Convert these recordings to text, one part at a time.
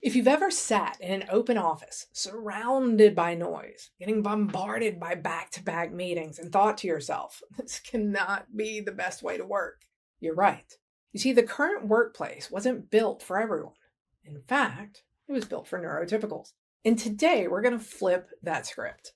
If you've ever sat in an open office, surrounded by noise, getting bombarded by back-to-back meetings, and thought to yourself, this cannot be the best way to work, you're right. You see, the current workplace wasn't built for everyone. In fact, it was built for neurotypicals. And today, we're going to flip that script.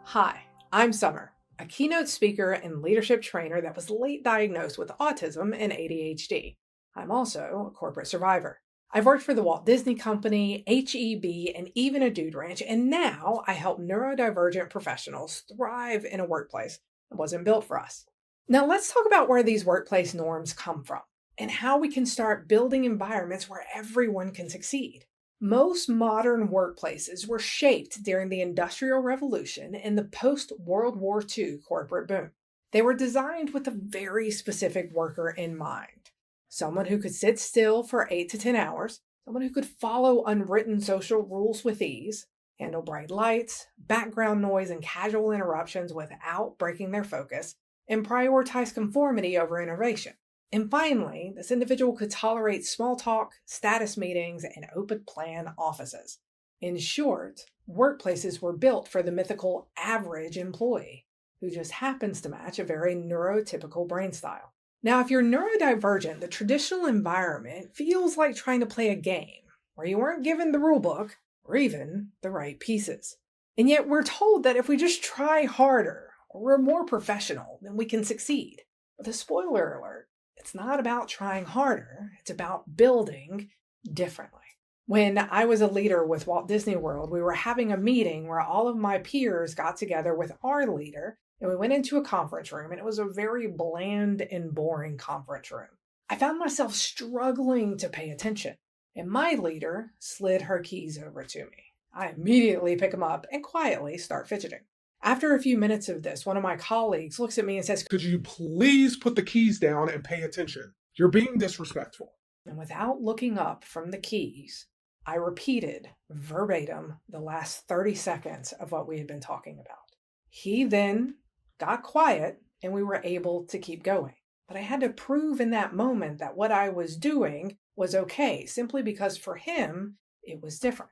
Hi, I'm Summer, a keynote speaker and leadership trainer that was late diagnosed with autism and ADHD. I'm also a corporate survivor. I've worked for the Walt Disney Company, HEB, and even a dude ranch, and now I help neurodivergent professionals thrive in a workplace that wasn't built for us. Now let's talk about where these workplace norms come from and how we can start building environments where everyone can succeed. Most modern workplaces were shaped during the Industrial Revolution and the post-World War II corporate boom. They were designed with a very specific worker in mind. Someone who could sit still for 8 to 10 hours, someone who could follow unwritten social rules with ease, handle bright lights, background noise, and casual interruptions without breaking their focus, and prioritize conformity over innovation. And finally, this individual could tolerate small talk, status meetings, and open plan offices. In short, workplaces were built for the mythical average employee, who just happens to match a very neurotypical brain style. Now, if you're neurodivergent, the traditional environment feels like trying to play a game where you weren't given the rulebook or even the right pieces. And yet we're told that if we just try harder or we're more professional, then we can succeed. But a spoiler alert, it's not about trying harder, it's about building differently. When I was a leader with Walt Disney World, we were having a meeting where all of my peers got together with our leader, and we went into a conference room, and it was a very bland and boring conference room. I found myself struggling to pay attention, and my leader slid her keys over to me. I immediately pick them up and quietly start fidgeting. After a few minutes of this, one of my colleagues looks at me and says, "Could you please put the keys down and pay attention? You're being disrespectful." And without looking up from the keys, I repeated verbatim the last 30 seconds of what we had been talking about. He then got quiet and we were able to keep going. But I had to prove in that moment that what I was doing was okay, simply because for him, it was different.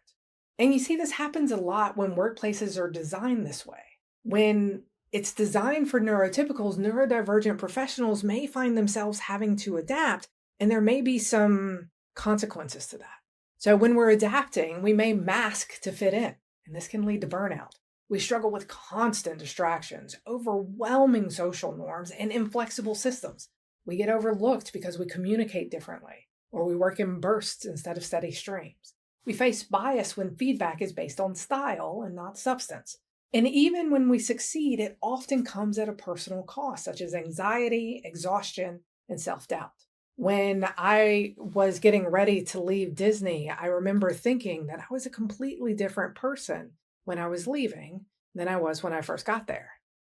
And you see, this happens a lot when workplaces are designed this way. When it's designed for neurotypicals, neurodivergent professionals may find themselves having to adapt, and there may be some consequences to that. So when we're adapting, we may mask to fit in, and this can lead to burnout. We struggle with constant distractions, overwhelming social norms, and inflexible systems. We get overlooked because we communicate differently, or we work in bursts instead of steady streams. We face bias when feedback is based on style and not substance. And even when we succeed, it often comes at a personal cost, such as anxiety, exhaustion, and self-doubt. When I was getting ready to leave Disney, I remember thinking that I was a completely different person when I was leaving than I was when I first got there.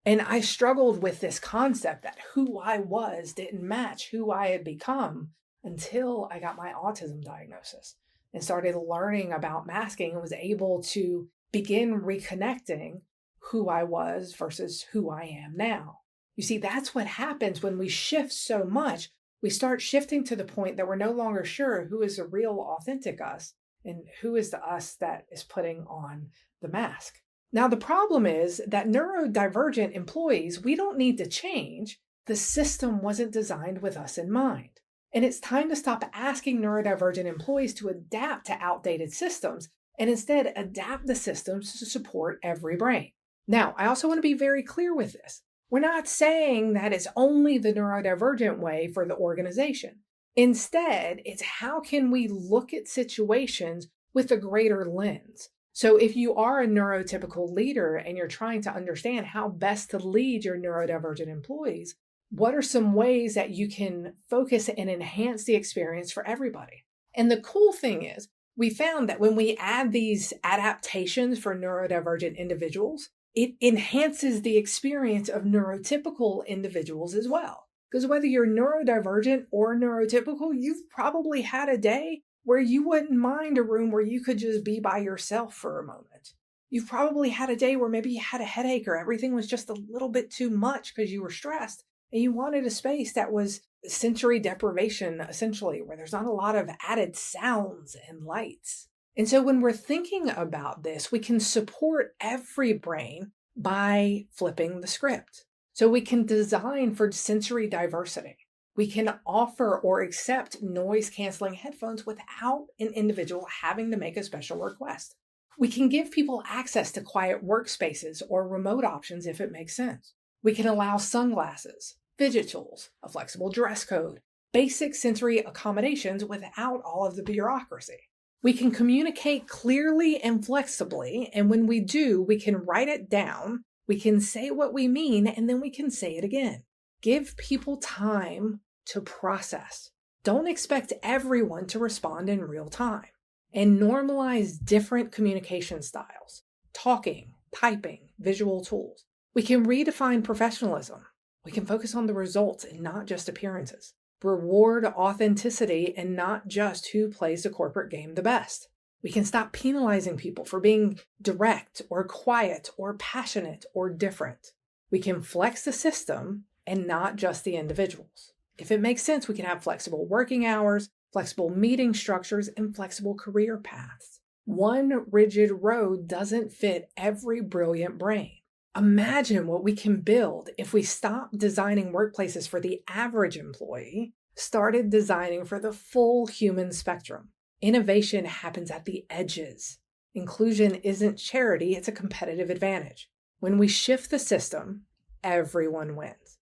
And I struggled with this concept that who I was didn't match who I had become until I got my autism diagnosis and started learning about masking and was able to begin reconnecting who I was versus who I am now. You see, that's what happens when we shift so much. We start shifting to the point that we're no longer sure who is the real, authentic us and who is the us that is putting on the mask. Now, the problem is that neurodivergent employees, we don't need to change. The system wasn't designed with us in mind. And it's time to stop asking neurodivergent employees to adapt to outdated systems and instead adapt the systems to support every brain. Now, I also want to be very clear with this. We're not saying that it's only the neurodivergent way for the organization. Instead, it's how can we look at situations with a greater lens. So if you are a neurotypical leader and you're trying to understand how best to lead your neurodivergent employees, what are some ways that you can focus and enhance the experience for everybody? And the cool thing is, we found that when we add these adaptations for neurodivergent individuals, it enhances the experience of neurotypical individuals as well. Because whether you're neurodivergent or neurotypical, you've probably had a day where you wouldn't mind a room where you could just be by yourself for a moment. You've probably had a day where maybe you had a headache or everything was just a little bit too much because you were stressed and you wanted a space that was sensory deprivation, essentially, where there's not a lot of added sounds and lights. And so when we're thinking about this, we can support every brain by flipping the script. So we can design for sensory diversity. We can offer or accept noise-canceling headphones without an individual having to make a special request. We can give people access to quiet workspaces or remote options if it makes sense. We can allow sunglasses, fidget tools, a flexible dress code, basic sensory accommodations without all of the bureaucracy. We can communicate clearly and flexibly, and when we do, we can write it down, we can say what we mean, and then we can say it again. Give people time to process. Don't expect everyone to respond in real time. And normalize different communication styles, talking, typing, visual tools. We can redefine professionalism. We can focus on the results and not just appearances. Reward authenticity and not just who plays the corporate game the best. We can stop penalizing people for being direct or quiet or passionate or different. We can flex the system and not just the individuals. If it makes sense, we can have flexible working hours, flexible meeting structures, and flexible career paths. One rigid road doesn't fit every brilliant brain. Imagine what we can build if we stop designing workplaces for the average employee, started designing for the full human spectrum. Innovation happens at the edges. Inclusion isn't charity, it's a competitive advantage. When we shift the system, everyone wins.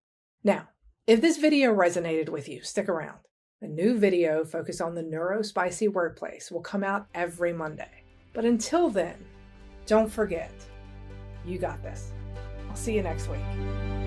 Now, if this video resonated with you, stick around. A new video focused on the neurospicy workplace will come out every Monday. But until then, don't forget, you got this. I'll see you next week.